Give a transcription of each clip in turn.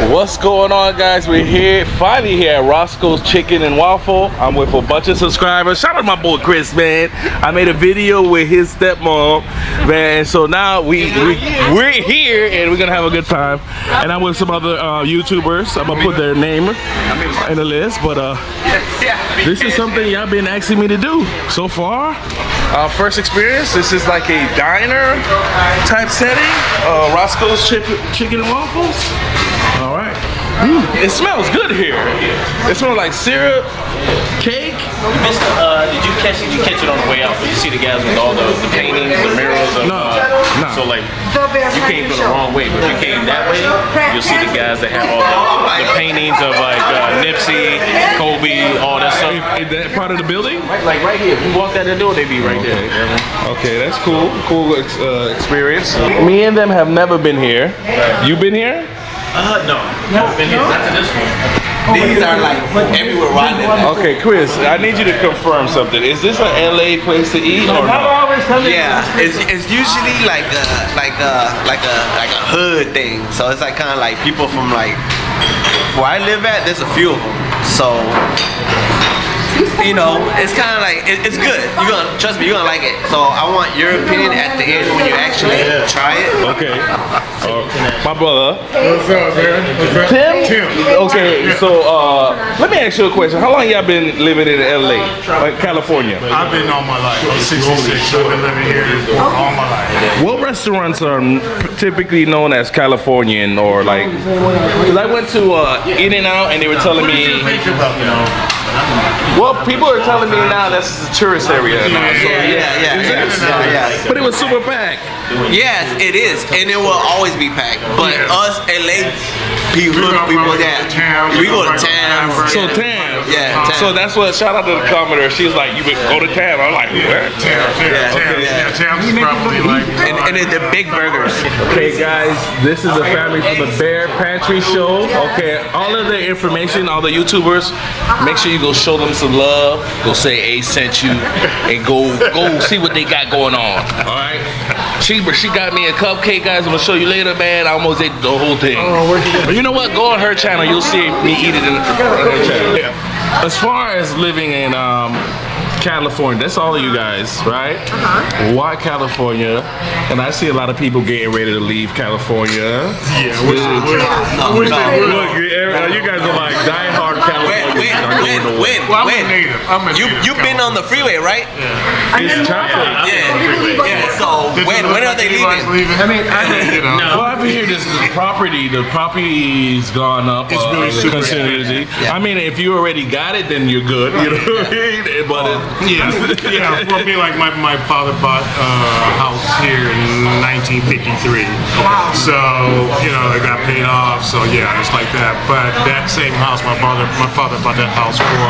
What's going on, guys? We're here, finally here at Roscoe's Chicken and Waffle. I'm with a bunch of subscribers. Shout out to my boy Chris, man. I made a video with his stepmom, man. So now we're here and we're gonna have a good time. And I'm with some other YouTubers. I'm gonna put their name in the list, but this is something y'all been asking me to do so far. First experience. This is like a diner type setting. Roscoe's Chicken and Waffles. All right. It smells good here. It smells like syrup, cake. Did you catch it on the way out? You see the guys with all the paintings, the murals of, No. So like, you came from the wrong way, but if you came that way, you'll see the guys that have all the paintings of like Nipsey, Kobe, all that stuff. Is that part of the building? Like right here. If you walk out the door, they be right there. Okay, that's cool. Cool experience. Me and them have never been here. You been here? No. Been here. Not to this one. These are like everywhere riding. Okay, Chris, I need you to confirm something. Is this an LA place to eat or not? Yeah, it's usually like a hood thing. So it's like kind of like people from like where I live at. There's a few of them. So you know, it's kind of like it's good. You're gonna trust me. You're gonna like it. So I want your opinion at the end when you actually try it. Okay. My brother. What's up, man? Tim? Okay, so let me ask you a question. How long y'all been living in LA, like California? I've been all my life. I'm 66. I've been living here all my life. What restaurants are typically known as Californian or like? Cause I went to In-N-Out and they were telling me. Well, people are telling me now that's a tourist area now. So Yeah. But it was super packed. Yes, it is, and it will always be packed. But us LA people, we go to town. So Tam. Yeah. Tam. So that's what. Shout out to the commenter. She was like, "You would go to Tam." I'm like, "Where?" Yeah, Tam's probably like. And the big burgers. Okay, guys, this is a family from the Pantry show. Okay, all of the information, all the YouTubers, make sure you go show them some love. Go say A sent you, and go see what they got going on. All right. She got me a cupcake, guys. I'm gonna show you later, man. I almost ate the whole thing. But you know what? Go on her channel. You'll see me eat it on her channel. Yeah. As far as living in California, that's all of you guys, right? Why California? And I see a lot of people getting ready to leave California. Yeah, Look, you guys are like diehard California. When? You've been on the freeway, right? It's traffic. Yeah. So when are they leaving? I mean, Well, I've been here. The property's gone up. It's really super considerably. I mean, if you already got it, then you're good. You know what I mean? But yeah. For me, like my father bought a house here in 1953. Wow. So it got paid off. So yeah, it's like that. But that same house, my father bought that house for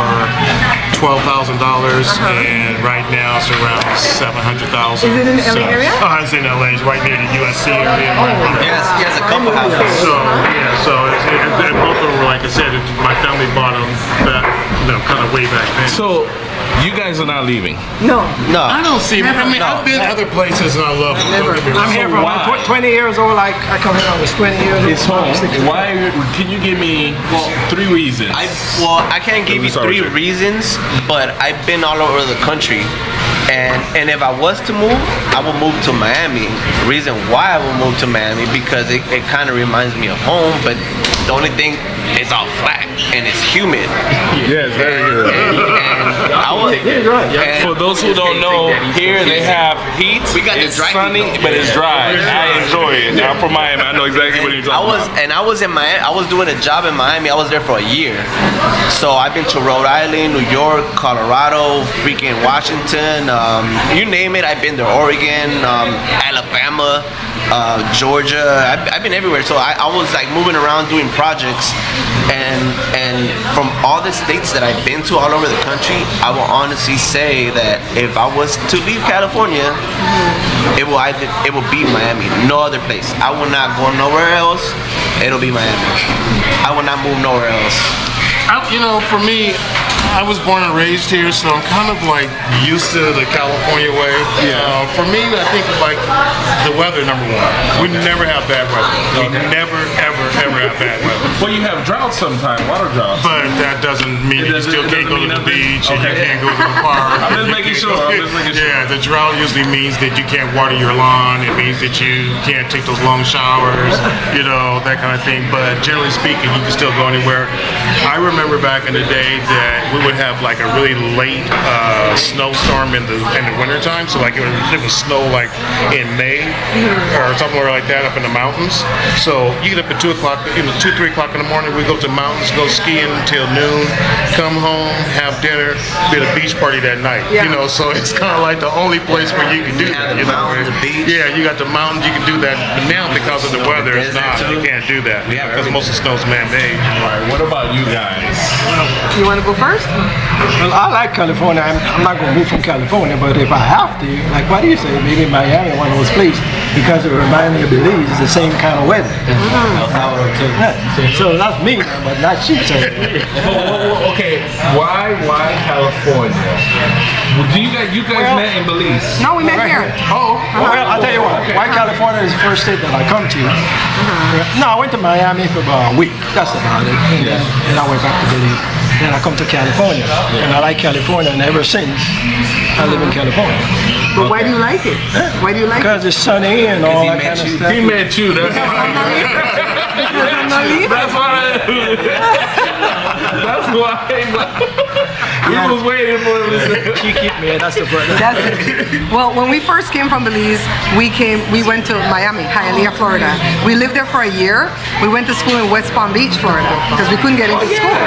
$12,000, and right now it's around $700,000. Is it in the LA area? Oh, it's in LA. It's right near the USC area. Yes, he has a couple houses. So and both of them, like I said, my family bought them back, kind of way back then. So you guys are not leaving. No. I don't see. I mean, I've been other places and I love them. Never. I'm here for like 20 years old. Like I come here almost 20 years. It's home. Why? Can you give me 3 reasons? I can't give you 3 reasons, but I've been all over the country. And if I was to move, I would move to Miami. The reason why I would move to Miami because it kind of reminds me of home, but the only thing it's all flat and it's humid. Yes, very good. And for those who don't know, here they have heat. It's sunny, but it's dry. I enjoy it. I'm from Miami. I know exactly what you're talking about. And I was in Miami. I was doing a job in Miami. I was there for a year. So I've been to Rhode Island, New York, Colorado, freaking Washington. You name it. I've been to Oregon, Alabama, Georgia. I've been everywhere. So I was like moving around doing projects, and from all the states that I've been to all over the country, I will honestly say that if I was to leave California, it will be Miami, no other place. I will not go nowhere else. It'll be Miami. I will not move nowhere else. For me, I was born and raised here, so I'm kind of like used to the California way. For me, I think like the weather, number one. We never have bad weather. We never, ever have bad weather. Well, you have droughts sometimes, water droughts. But that doesn't mean you still can't go to the beach and you can't go to the park. I'm just making sure. Yeah, the drought usually means that you can't water your lawn. It means that you can't take those long showers, you know, that kind of thing. But generally speaking, you can still go anywhere. I remember back in the day that we would have like a really late snowstorm in the wintertime. So like it would snow like in May or somewhere like that up in the mountains. So you get up at 2 o'clock, 2, 3 o'clock in the morning. We go to the mountains, go skiing until noon, come home, have dinner, be at a beach party that night. Yeah. You know, so it's kind of like the only place where you can do that. the You know, mountains, the beach. Yeah, you got the mountains, you can do that. But now because of the weather, it's not. You can't do that. We have Because most of the snow's man-made. All right, what about you guys? You want to go first? Well, I like California. I'm not going to move from California, but if I have to, like what do you say, maybe Miami, one of those places, because it reminds me of Belize, it's the same kind of weather. So that's me, but not you. So. Okay, why California? Well, do you guys met in Belize? No, we met Right here. here. Oh, Well, I'll tell you what, why California is the first state that I come to. No, I went to Miami for about a week. That's about it. And then I went back to Belize. Then I come to California. And I like California, and ever since, I live in California. But why do you like it? Why do you like it? Because it's sunny and all that kind of stuff. he met you. That's why. Because I'm not leaving. That's why. That's why. We was waiting for him to say. She keep me, that's the brother. That's it. Well, when we first came from Belize, we went to Miami, Hialeah, Florida. We lived there for a year. We went to school in West Palm Beach, Florida, because we couldn't get into school.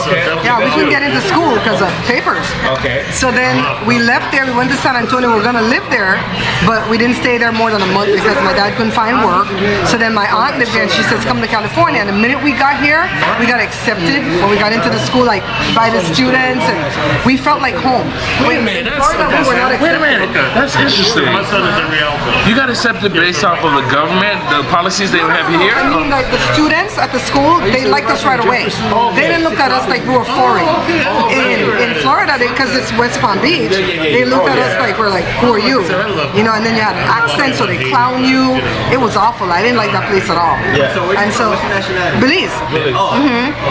Okay. Yeah, we couldn't get into school because of papers. Okay. So then we left there, we went to San Antonio, we were gonna live there, but we didn't stay there more than a month because my dad couldn't find work. So then my aunt lived there and she says, come to California. And the minute we got here, we got accepted when we got into the school, like by the students, and we felt like home. Wait a minute, Florida, we were not wait a accepted. minute. That's interesting. My son is in reality. You got accepted based off of the government, the policies they have here? I mean, like the students at the school, they liked us right away. They didn't look at us like we were foreign. In Florida, because it's West Palm Beach, they looked at us like we're like, who are you? You know, and then you had an accent, so they clown you. It was awful. I didn't like that place at all. And so, Belize.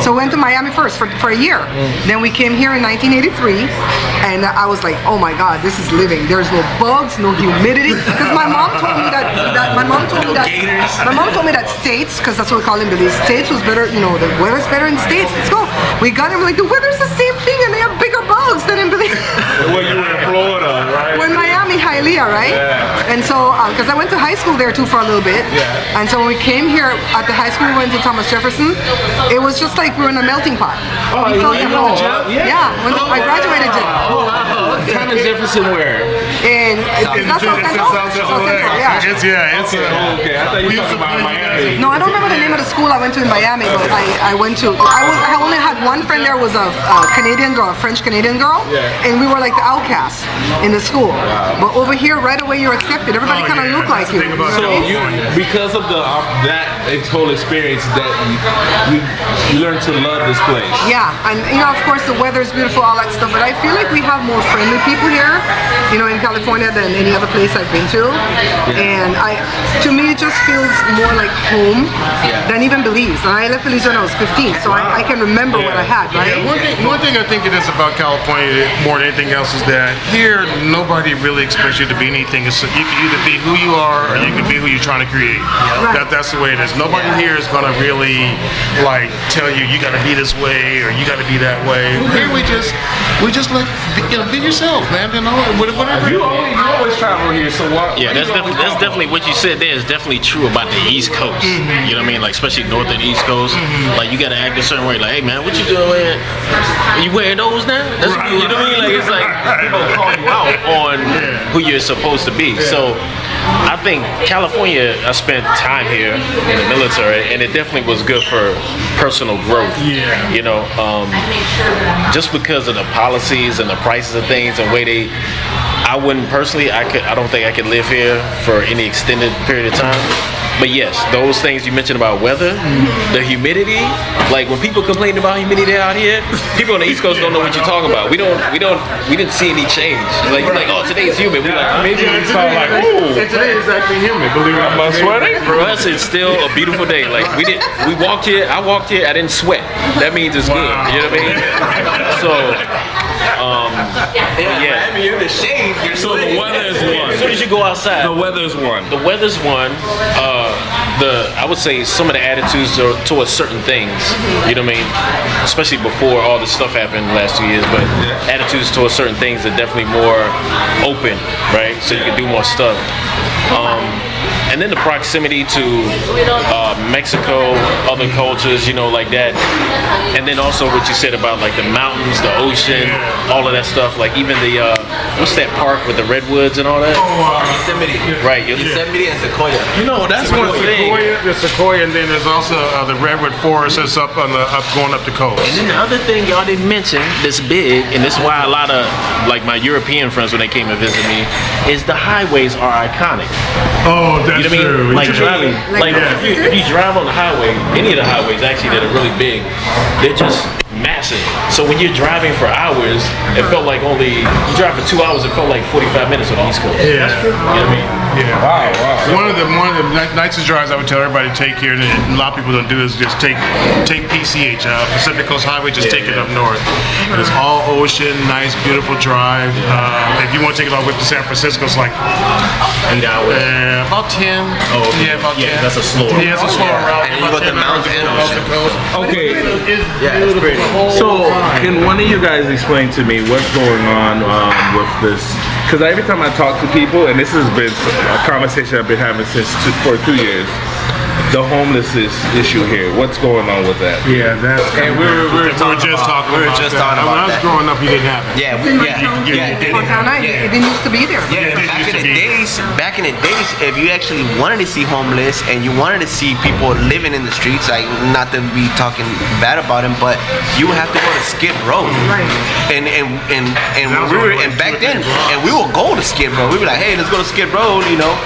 So went to Miami first for a year. Then we came here in 1983, and I was like, oh my God, this is living. There's no bugs, no humidity. Because my mom told me that States, because that's what we call it in Belize, States was better, you know, the weather's better in States. Let's go. We got him like the weather's the same thing, and they have bigger bugs than in Belize. Well, you were in Florida, right? We're in Miami, Hialeah, right? Yeah. And so, because I went to high school there too for a little bit. Yeah. And so when we came here at the high school, we went to Thomas Jefferson. It was just like we were in a melting pot. Oh, We felt you at know home. Jeff? Yeah. I graduated Jeff. Thomas Jefferson where? And that's South Central. South Central, yeah. Okay, I thought you were talking about Miami. No, I don't remember the name of the school I went to in Miami, but I went to. I only had one friend there was a Canadian girl, a French Canadian girl, and we were like the outcasts in the school. But over here, right away, you're accepted. Everybody kind of looked like you. So you, because of that whole experience, that you learned to love this place. Yeah, and you know, of course, the weather's beautiful, all that stuff. But I feel like we have more friendly people here, you know, in California than any other place I've been to. And to me, it just feels more like home than even Belize. And I left Belize when I was 15, so I can remember what I had, right? Yeah, one thing I think it is about California more than anything else is that here nobody really expects you to be anything. So you can either be who you are or you can be who you're trying to create. Right. That's the way it is. Nobody here is gonna really like tell you got to be this way or you got to be that way. Here we just like be yourself, man. You know, whatever. You always travel here, so what? Yeah, that's definitely what you said there is definitely true about the East Coast. You know what I mean? Like especially North and East Coast. Like you gotta act a certain way. Like, hey man, what you doing? You wearing those now? That's, you know what I mean? Like it's like people call you out on who you're supposed to be. So I think California, I spent time here in the military, and it definitely was good for personal growth. Yeah. You know, just because of the policies and the prices of things and way they. I wouldn't personally. I don't think I could live here for any extended period of time. But yes, those things you mentioned about weather, the humidity. Like when people complain about humidity out here, people on the East Coast don't know what you're talking about. We didn't see any change. Like you're like, oh, today's humid. We're like, maybe it's all like, ooh. And today is actually humid. Believe it or not. Sweating? For us, it's still a beautiful day. Like we walked here. I walked here. I didn't sweat. That means it's good. You know what I mean? So, yeah. Miami, you're in the shade. So the weather is one. As soon as you go outside, The weather's one. the weather's one. I would say some of the attitudes towards certain things. You know what I mean? Especially before all this stuff happened the last 2 years, but attitudes towards certain things are definitely more open, right? So you can do more stuff. And then the proximity to Mexico, other cultures, you know, like that. And then also what you said about like the mountains, the ocean, all of that stuff. Like even the what's that park with the redwoods and all that? Yosemite. Right. Yosemite and Sequoia. You know, that's one thing. The Sequoia, and then there's also the redwood forest that's up going up the coast. And then the other thing y'all didn't mention that's big, and this is why a lot of like my European friends when they came to visit me, is the highways are iconic. Oh, that's You know what I mean? true. Like driving, like Yeah. if you drive on the highway, any of the highways actually that are really big, they're just massive. So when you're driving for hours, it felt like you drive for 2 hours, it felt like 45 minutes on the East Coast. Yeah. You know what I mean? Yeah. Wow. One of the nicest drives I would tell everybody to take here, and a lot of people don't do, is just take PCH, Pacific Coast Highway. Just take it up north. And it's all ocean, nice, beautiful drive. If you want to take it all the way up to San Francisco, it's like 8 hours. about 10. Oh, okay. Yeah, about 10. Yeah, that's a slower. Yeah, it's a slower route. And you got the mountains and off the coast. Okay. Yeah, it's pretty. So, can one of you guys explain to me what's going on with this? Because every time I talk to people, and this has been a conversation I've been having for 2 years, the homelessness issue here. What's going on with that? Yeah, that's. And we were just talking about When I was that. growing up, you didn't have it. Yeah, It didn't used to be there. Yeah, Yeah, back in the days, if you actually wanted to see homeless and you wanted to see people living in the streets, like not to be talking bad about them, but you would have to go to Skid Row. Right. And when we were and back then, and we would go to Skid Row. We'd be like, hey, let's go to Skid Row, you know.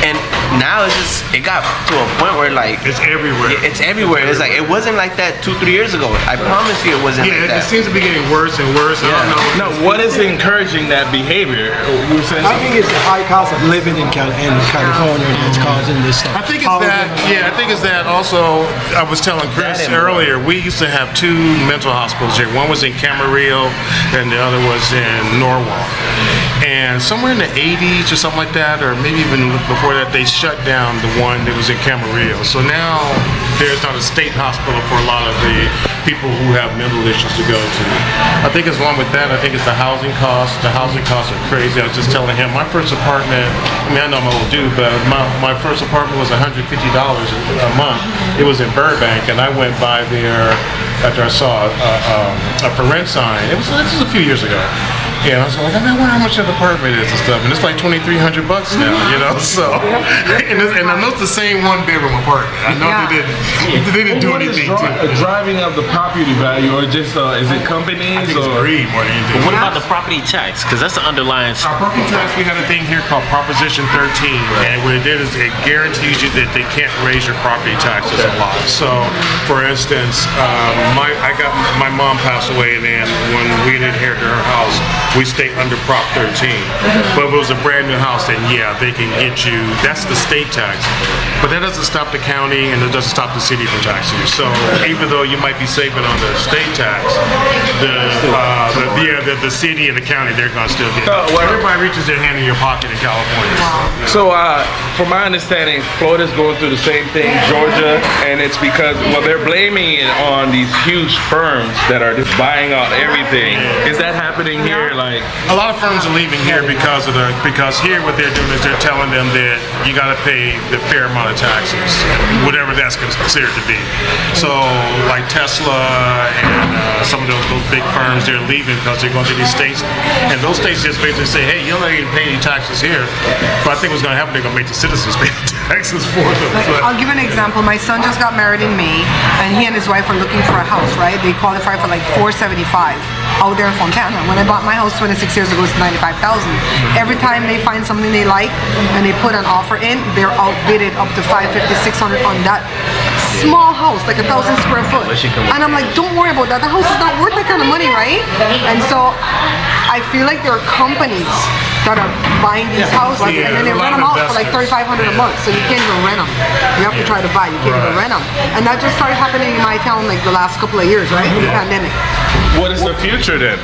And now it got to a point where like It's everywhere. it's everywhere. It's like it wasn't like that 2-3 years ago. I promise you, it wasn't like Yeah, it that. seems to be getting worse and worse. I don't know. Now, what is encouraging that behavior? You were saying I think it's the high cost of living in California that's causing this stuff. I think it's that. Yeah, I think it's that. Also, I was telling Chris earlier. We used to have 2 mental hospitals here. One was in Camarillo, and the other was in Norwalk. And somewhere in the 80s or something like that, or maybe even before that, they shut down the one that was in Camarillo. So now there's not a state hospital for a lot of the people who have mental issues to go to. I think it's along with that. I think it's the housing costs. The housing costs are crazy. I was just telling him my first apartment. I mean, I know I'm an old dude, but my first apartment was $150 a month. It was in Burbank, and I went by there after I saw a for rent sign. This was a few years ago. Yeah, and I was like, I wonder how much an apartment is and stuff, and it's like $2,300 now, you know. So, and I know it's the same 1-bedroom apartment. I know they didn't do What is anything to it. driving up the property value, or just is it companies I think it's or? greed more than anything. But what about the property tax? Because that's the underlying. Our property tax, we had a thing here called Proposition 13, and what it did is it guarantees you that they can't raise your property taxes a lot. So, for instance, my mom passed away, and then when we inherited her house, we stayed under Prop 13. But if it was a brand new house, then yeah, they can get you. That's the state tax, but that doesn't stop the county, and it doesn't stop the city from taxing you. So even though you might be saving on the state tax, the city and the county, they're gonna still get. Everybody reaches their hand in your pocket in California. So, from my understanding, Florida's going through the same thing, Georgia, and it's because they're blaming it on these huge firms that are just buying out everything. Is that happening here? Like, A lot of firms are leaving here because here what they're doing is they're telling them that you got to pay the fair amount of taxes, whatever that's considered to be. So like Tesla and some of those big firms, they're leaving because they're going to these states, and those states just basically say, hey, you're not going to pay any taxes here. But I think what's going to happen, they're going to make the citizens pay the taxes for them. I'll give an example. My son just got married in May, and he and his wife are looking for a house, right? They qualify for like $475. out there in Fontana. When I bought my house 26 years ago, it's $95,000. Every time they find something they like and they put an offer in, they're outbidded up to $550, $600 on that small house, like 1,000 square foot. And I'm like, don't worry about that. The house is not worth that kind of money, right? And so I feel like there are companies that are buying these houses and then they rent them out for like $3,500 a month. So you can't even rent them. You have to try to buy. You can't even rent them. And that just started happening in my town like the last couple of years, right? In the pandemic. What is the future then?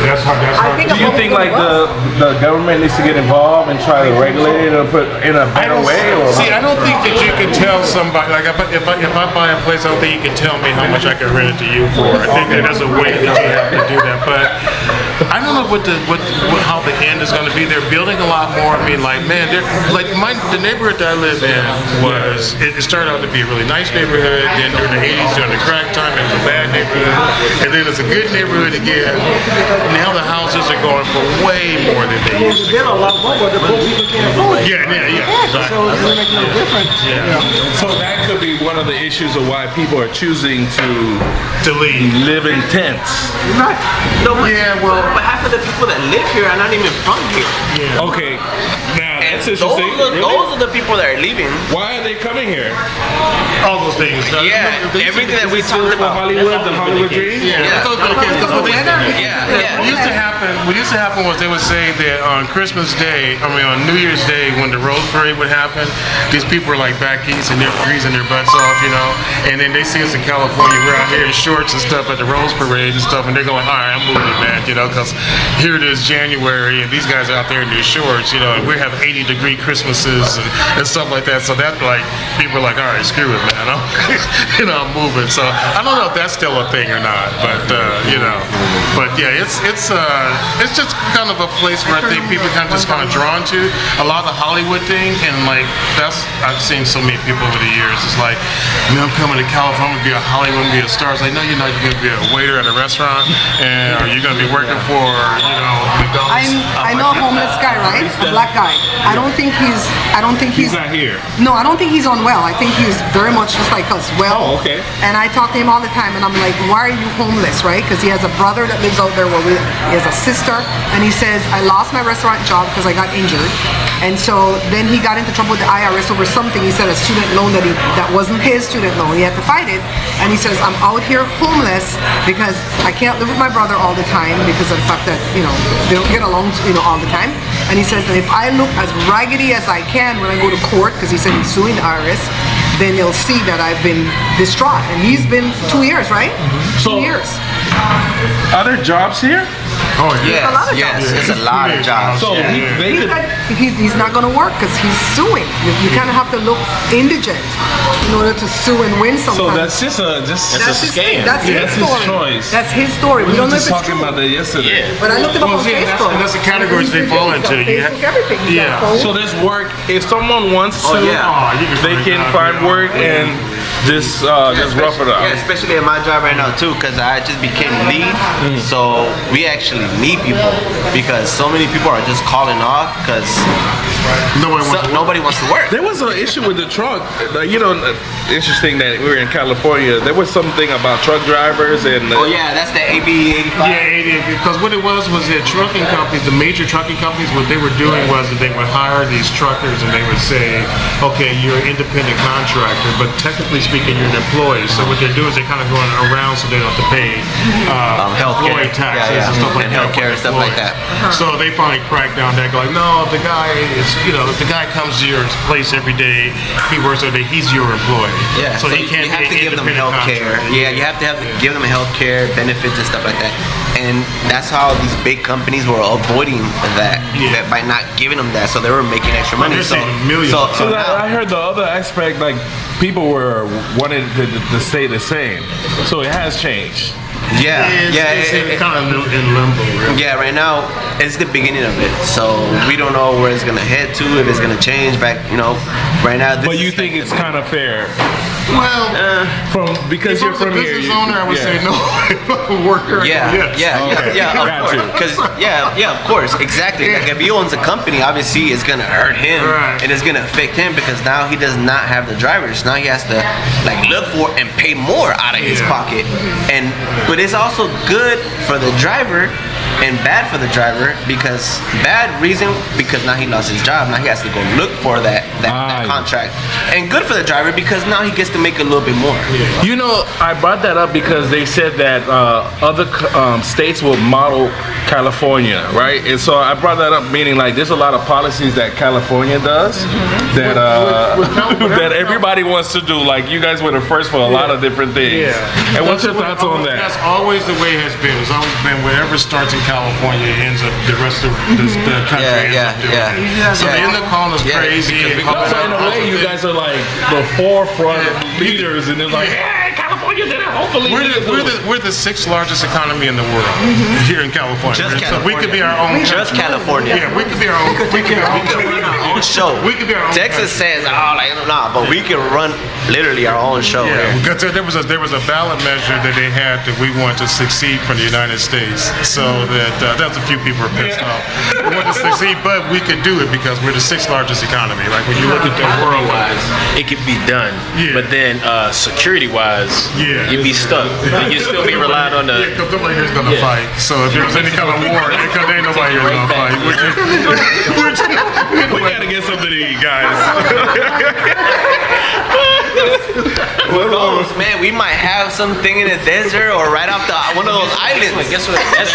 That's hard. Do you think like the government needs to get involved and try to regulate it or put in a better way? Or See, I don't think that you can tell somebody, like if I buy a place, I don't think you can tell me how much I can rent it to you for. I think that there's a way that you have to do that. But I don't know how the end is going to be. They're building a lot more. I mean, like, man, the neighborhood that I live in it started out to be a really nice neighborhood. Then during the 80s, during the crack time, it was a bad neighborhood. And then it's a good neighborhood again. Now the houses are going for way more than they used to. They're a lot more, but the poor people can't afford it. Yeah, exactly. So it doesn't make no difference. So that could be one of the issues of why people are choosing To leave. live in tents. Right. No, but half of the people that live here are not even from here. Okay, now And that's interesting. Really? those are the people that are leaving. Why are they coming here? All those things. Yeah, everything that we talked For about. Hollywood, the Hollywood dream? Yeah. Because what Yeah. used to happen was they would say that on Christmas Day, on New Year's Day, when the Rose Parade would happen, these people were like back east and they're freezing their butts off, and then they see us in California, we're out here in shorts and stuff at the Rose Parade and stuff, and they're going, all right, I'm moving, man, because here it is January and these guys are out there in their shorts, and we have 80-degree Christmases and stuff like that. So that's like, people are like, all right, screw it, man, I'm moving. So I don't know if that's still a thing or not, but but yeah, it's just kind of a place where I think people kind of drawn to a lot of the Hollywood thing, and like I've seen so many people over the years. It's like, I'm coming to California to be a Hollywood, be a star. It's like, no, you're not. You're gonna be a waiter at a restaurant, and or you're gonna be working for McDonald's. I know a homeless guy, right? A black guy. I don't think he's not here. No, I don't think he's unwell. I think he's very much just like us. Well, Oh, okay. And I talk to him all the time, and I'm like, why are you homeless, right? Because he has a brother that lives out there he has a sister, and he says, I lost my restaurant job because I got injured. And so then he got into trouble with the IRS over something. He said a student loan that wasn't his student loan. He had to fight it. And he says, I'm out here homeless because I can't live with my brother all the time because of the fact that, they don't get along, all the time. And he says that if I look as raggedy as I can when I go to court, because he said he's suing the IRS, then they'll see that I've been distraught. And he's been 2 years, right? So- 2 years. Are there jobs here? Oh Yes, a lot of yes, jobs. it's a lot of jobs. So they could. He's not going to work because he's suing. You kind of have to look indigent in order to sue and win sometimes. So that's just That's his thing. scam. That's his That's his story. choice. That's his story. We We don't were know if just it's talking true. about that yesterday. But I looked him up on Facebook. that's the categories they fall into. Facebook, everything. He's got Yeah. phone. So there's work. If someone wants to, yeah. they can find work and just rough it out. Yeah, especially at my job right now too, because I just became lead. So we actually need people because so many people are just calling off because nobody wants to work. There was an issue with the truck. Interesting that we were in California. There was something about truck drivers and. Oh yeah, that's the AB 85. Yeah, because what it was that trucking companies, the major trucking companies, what they were doing was that they would hire these truckers and they would say, okay, you're an independent contractor, but technically speaking, you're an employee. So what they're doing is they're kind of going around so they don't have to pay Healthcare. employee taxes Yeah, and stuff like and that. healthcare and stuff like that. So they finally cracked down that, going, no, the guy is, if the guy comes to your place every day, he works every day, he's your employee. Yeah, So he can't you have be to an give them independent healthcare. contractor. Yeah, you have to give them healthcare benefits and stuff like that. And that's how these big companies were avoiding that by not giving them that. So they were making extra money. They're So saving millions. So now, I heard the other aspect, like people were wanted to stay the same. So it has changed. It's kind of in limbo. Really. Yeah, right now it's the beginning of it, so we don't know where it's gonna head to, if it's gonna change back. Right now. But you think it's kind of fair? Well, From because if I you're was a from here. business owner, I would say no. If I'm a worker, Yeah, yes. yeah, of Got course. you. Because of course, exactly. Like if he owns a company, obviously it's gonna hurt him, Right. and it's gonna affect him because now he does not have the drivers. Now he has to like look for and pay more out of his pocket. And but it's also good for the driver and bad for the driver because because now he lost his job. Now he has to go look for that contract. And good for the driver because now he gets to make a little bit more. You know, I brought that up because they said that other states will model California, right? And so I brought that up meaning like there's a lot of policies that California does that that everybody wants to do. Like you guys were the first for a lot of different things. Yeah. And what's your thoughts on that? That's always the way it has been. It's always been whatever starts in California ends up the rest of the country ends up doing. So they end up calling us crazy. In a way, you guys are like the forefront leaders, and they're like, hey, California did it. Hopefully, we're the sixth largest economy in the world here in California. Just So we could be our own. Just California. Yeah, we could be our own. We could be our own show. We could be our own. Texas says, but we can run literally our own show. Yeah, because there was a ballot measure that they had that we want to succeed from the United States. So that's a few people are pissed off. We want to succeed, but we could do it because we're the sixth largest economy. Like when you look at the world, It could be done, but then security-wise, you'd be stuck. You'd still be relying on the. because nobody here's gonna fight. So if there's any kind of war, there ain't nobody here's gonna fight. we gotta get something to eat, guys. Who knows, man? We might have something in the desert or right off one of those islands. Guess what? That's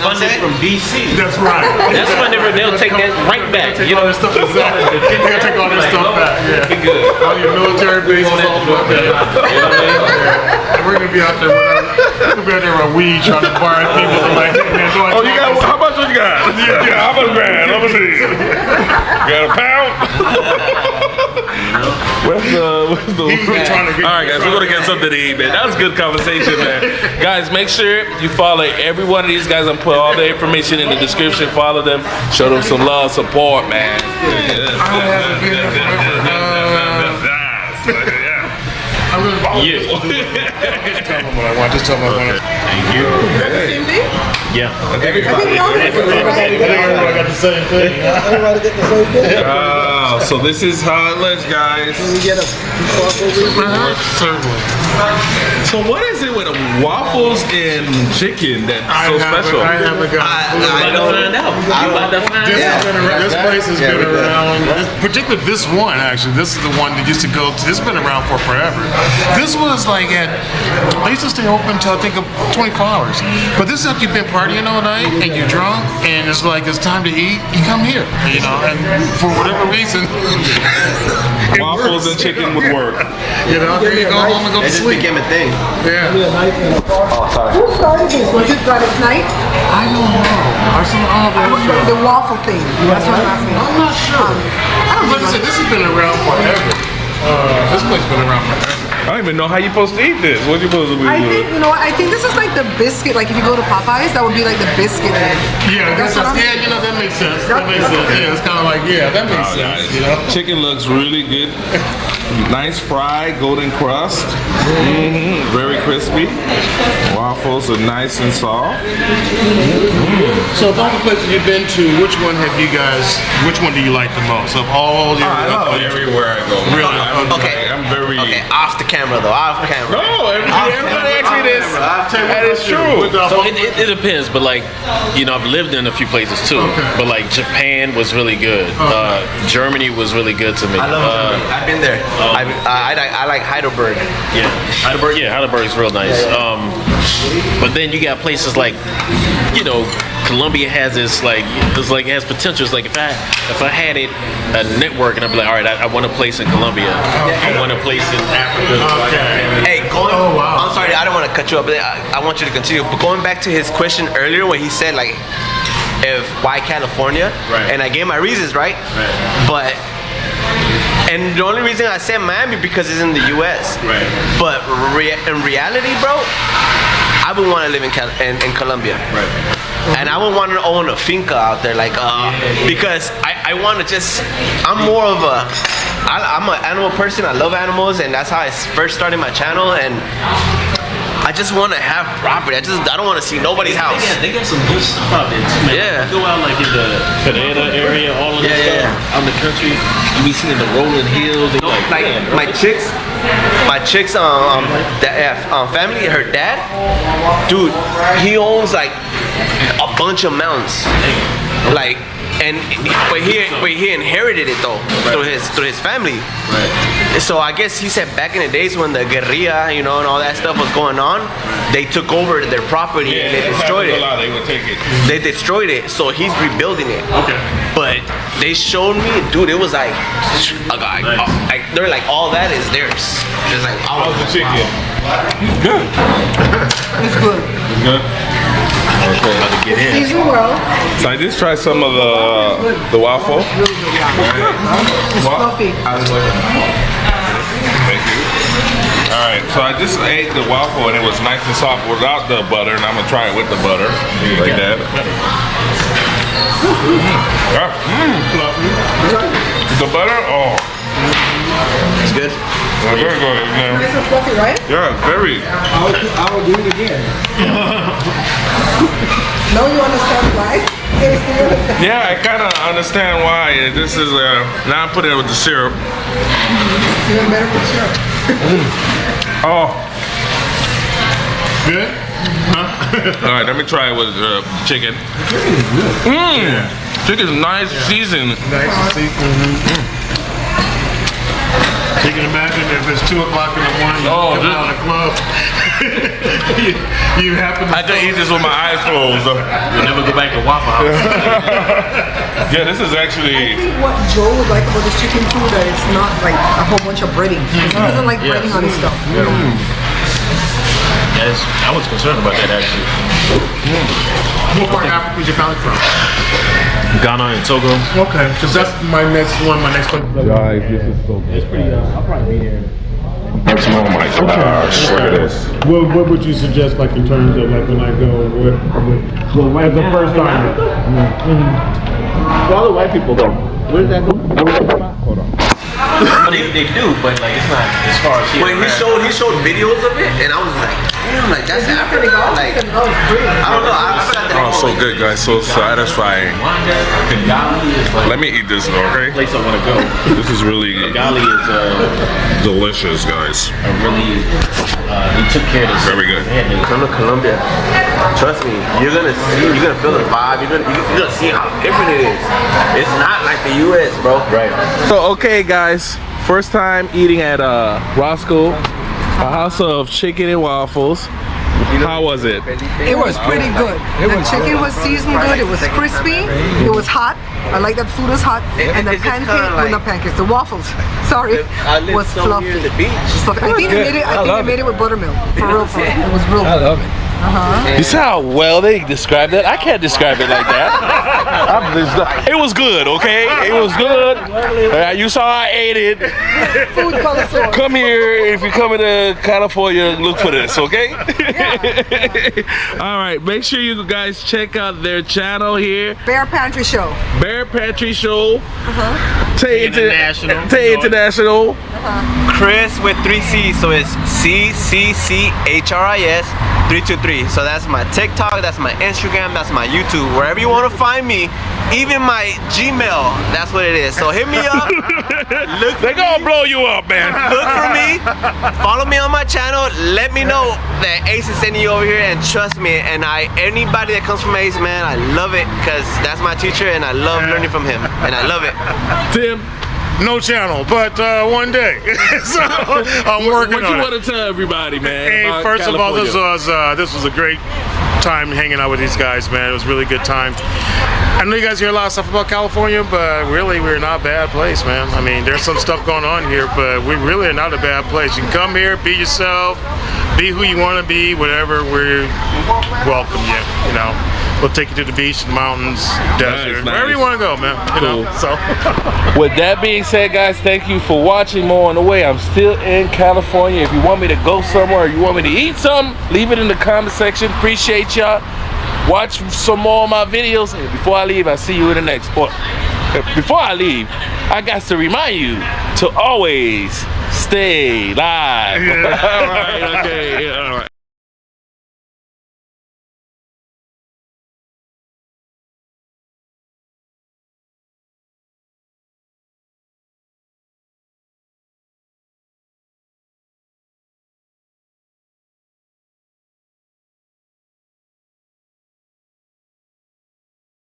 funded from DC. That's right. That's funded from. They'll take that right back. Take all this stuff. Exactly. They're gonna take all this stuff back. Yeah. Be good. All your military bases, all of that. We're gonna be out there with our weed trying to buy people. Like, hey, man, Oh, you got? How much you got? Yeah, how much grand? Let me see. You got a pound? Where's the? All right, guys, we're gonna get something to eat, man. That was a good conversation, man. Guys, make sure you follow every one of these guys and put all the information in the description. Follow them, show them some love, support, man. I'm gonna just tell them what I want. Just tell them what I want. Thank you. Same thing? Yeah. Everybody got the same thing. Everybody get the same thing. So this is how it looks, guys. We get a Certainly. So what is it with waffles and chicken that's so special? I haven't got. I don't find out. You about to find out. This place has been around. Particularly this one, actually. This is the one that used to go to. This has been around for forever. This was like they used to stay open until I think 24 hours. But this is after you've been partying all night and you're drunk and it's like it's time to eat. You come here, you know, and for whatever reason, Waffles and chicken would work. you know, then you go home and go to It just sleep. became a thing. Yeah. Who started this? Was it Gladys Knight? I don't know. The waffle thing. That's what I'm asking. I'm not sure. Like I said, this has been around forever. This place has been around forever. I don't even know how you're supposed to eat this. What you supposed to be I doing? think, I think this is like the biscuit. Like if you go to Popeyes, that would be like the biscuit. Yeah, That's what I'm- you know, that makes sense. That makes sense. Yeah, it's kind of like, that makes sense. You know? Chicken looks really good. Nice fried, golden crust. Very crispy. Waffles are nice and soft. So of all the places you've been to, which one do you like the most? Of all your I love everywhere I go. Really? Okay. I'm very. Okay, off the camera though. Off camera. No, everybody asks me this. That is true. So it depends, but like, I've lived in a few places too. Okay. But like Japan was really good. Germany was really good to me. I love Germany. I've been there. I like Heidelberg. Yeah, Heidelberg's real nice. But then you got places like, Colombia has this it has potential. It's like if I had a network and I'd be like, all right, I want a place in Colombia. I want a place in Africa. Hey, I'm sorry, I don't want to cut you up, but I want you to continue. But going back to his question earlier, when he said like, why California? Right. And I gave my reasons, right? But. And the only reason I said Miami because it's in the U.S. Right. But in reality, bro, I would want to live in Colombia. Right. And I would want to own a finca out there, because I want to I'm more of a I'm an animal person. I love animals, and that's how I first started my channel. And I just want to have property. I don't want to see nobody's house. They got some good stuff out there too, man. Yeah. You go out like in the Canada area, all of that stuff. Out in the country, you be seeing the rolling hills. They Like my chicks family, her dad, dude, he owns like a bunch of mountains, like, but he inherited it though through his family. Right. So I guess he said back in the days when the guerrilla, you know, and all that stuff was going on, they took over their property and they destroyed it. They would take it. They destroyed it, so he's rebuilding it. Okay. But they showed me, dude, it was like, they're like, all that is theirs. It's like, How's the chicken? Good. It's good. It's good? Okay. Seasoned well. So I just tried some of the waffle. It's fluffy. Thank you. Alright, so I just ate the waffle and it was nice and soft without the butter, and I'm gonna try it with the butter. Like that. The butter, oh. it's good. Very good. Nice and fluffy, right? Yeah, very. I will do it again. Now you understand why? Yes, you understand. Yeah, I kind of understand why. This is now I'm putting it with the syrup. Even better with syrup. Oh, Good? all right. Let me try it with chicken. Chicken's nice, seasoned. Nice to see. You can imagine if it's 2 o'clock in the morning, you Oh, come out of the club. you happen to I can eat this with my eyes closed. You'll never go back to Waffle House. Yeah, this is I actually. think what Joe would like about this chicken too, that it's not like a whole bunch of breading. He doesn't like breading on his stuff. Yes, I was concerned about that actually. What part of Africa is your family from? Ghana and Togo. Okay, because that's my next question. Guys, this is so good. It's pretty. I'll probably be there. Oh my gosh, look at this. What would you suggest, like in terms of like when I go, as a first timer? All the white people though. Where did that go? Hold on. They do, but like it's not as far as here. When he showed videos of it, and I was like, damn, like that's Africa. Like, I don't know. I sat there. Oh, so good, guys. So satisfying. Let me eat this, okay? Place I want to go. This is really Gali is delicious, guys. really. He took care of this. Very good. Come to Colombia. Trust me, you're gonna feel the vibe. You're gonna see how different it is. It's not like the U.S., bro. Right. So, okay, guys. First time eating at Roscoe, a house of chicken and waffles. How was it? It was pretty good. The chicken was seasoned good. It was crispy. It was hot. I like that food was hot. And the pancake, well, not pancakes, the waffles. Sorry, was fluffy. Near the beach. Fluffy. I think they made it with buttermilk. For real. It was real. I love it. You see how well they described it? I can't describe it like that. It was good, okay? It was good. You saw I ate it. Food connoisseur. Come here if you're coming to California. Look for this, okay? All right, make sure you guys check out their channel here. Bear Pantry Show. Bear Pantry Show. Tay International. Tay International. Chris with 3 C's, so it's Ccchris 323. So that's my TikTok, that's my Instagram, that's my YouTube. Wherever you want to find me, even my Gmail, that's what it is. So hit me up. They're gonna blow you up, man. Look for me. Follow me on my channel. Let me know that Ace is sending you over here, and trust me. And anybody that comes from Ace, man, I love it because that's my teacher, and I love learning from him, and I love it. Tim, No channel, but one day. So I'm working what on you it. want to tell everybody, man? Hey, about first of all, California? this was a great time hanging out with these guys, man. It was a really good time. I know you guys hear a lot of stuff about California, but really we're not a bad place, man. I mean, there's some stuff going on here, but we really are not a bad place. You can come here, be yourself, be who you want to be, whatever. We welcome you, you know. We'll take you to the beach, the mountains, desert, Nice. wherever you want to go, man. You know, so. With that being said, guys, thank you for watching. More on the way. I'm still in California. If you want me to go somewhere or you want me to eat something, leave it in the comment section. Appreciate y'all. Watch some more of my videos. And before I leave, I'll see you in the next one. Before I leave, I got to remind you to always stay live. All right, okay, all right.